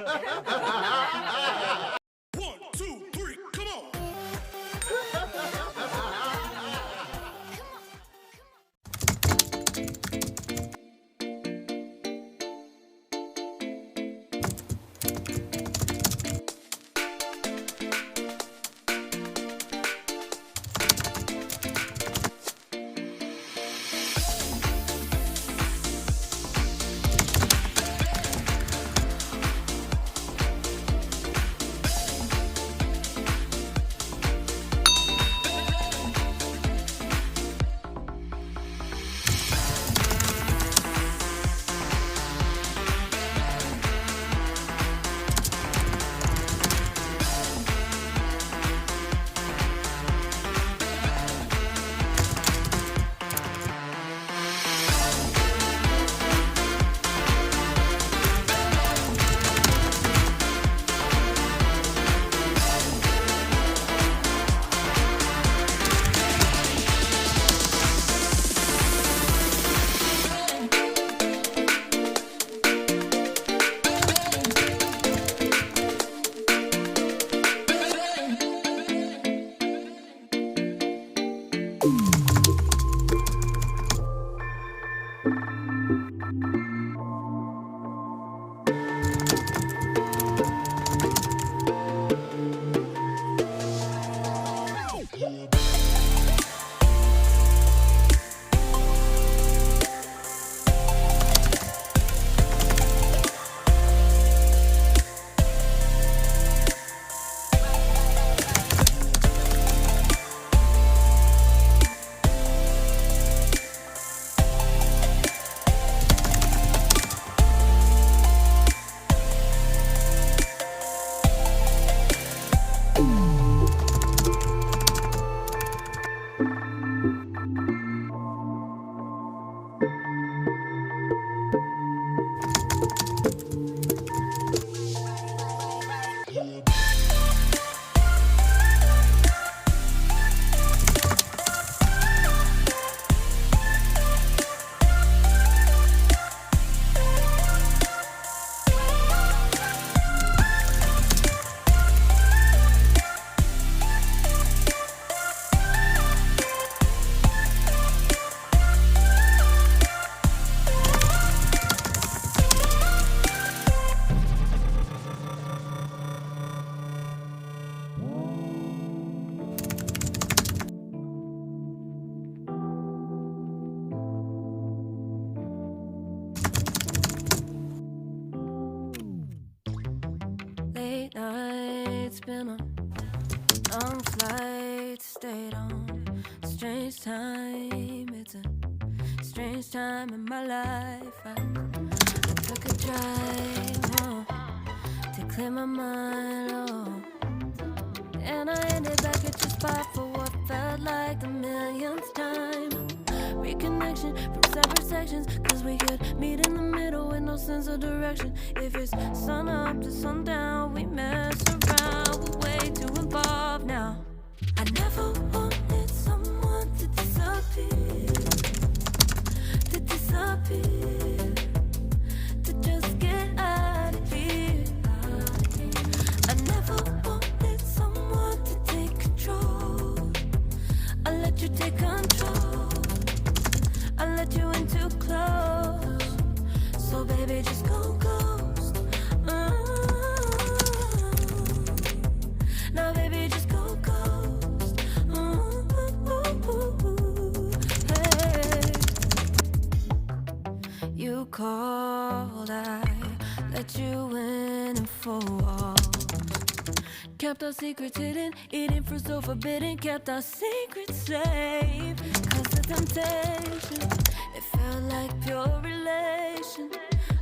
One, two, three, come on. Late nights, been on long flights, stayed on strange time. It's a strange time in my life. I took a drive to clear my mind, and I ended back at your spot for what felt like the millionth time. Reconnection from separate sections, cause we could meet in the middle with no sense of direction. If it's sun up to sundown, we mess around, we're way too involved now. I never wanted someone to disappear, to just get out of here. I never wanted someone to take control. I let you take control, I let you in too close. So baby, just go ghost. Now baby, just go ghost. Hey. You called, I let you in and for walls. Kept our secrets hidden, eating fruit so forbidden. Kept our secrets safe, cause the temptation, it felt like pure relation.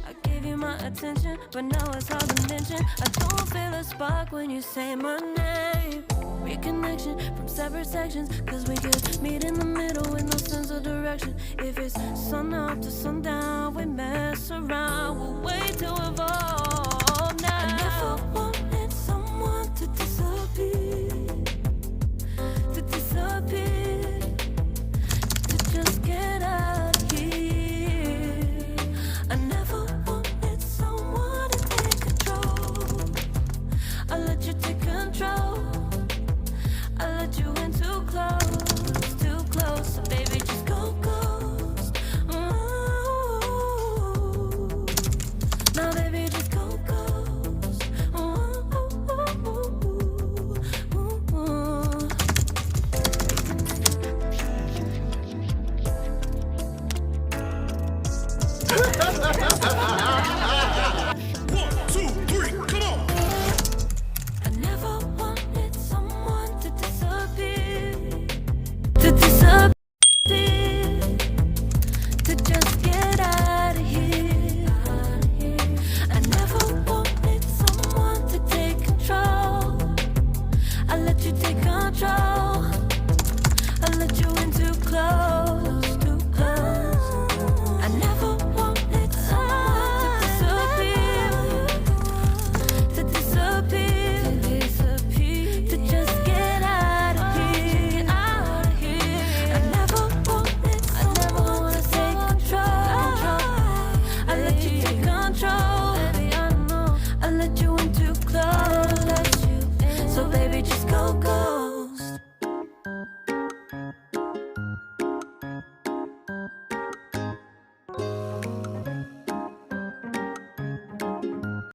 I gave you my attention, but now it's hard to mention. I don't feel a spark when you say my name. Reconnection from separate sections, cause we could meet in the middle with no sense of direction. If it's sun up to sundown, we mess around, we're way too evolved now. I never want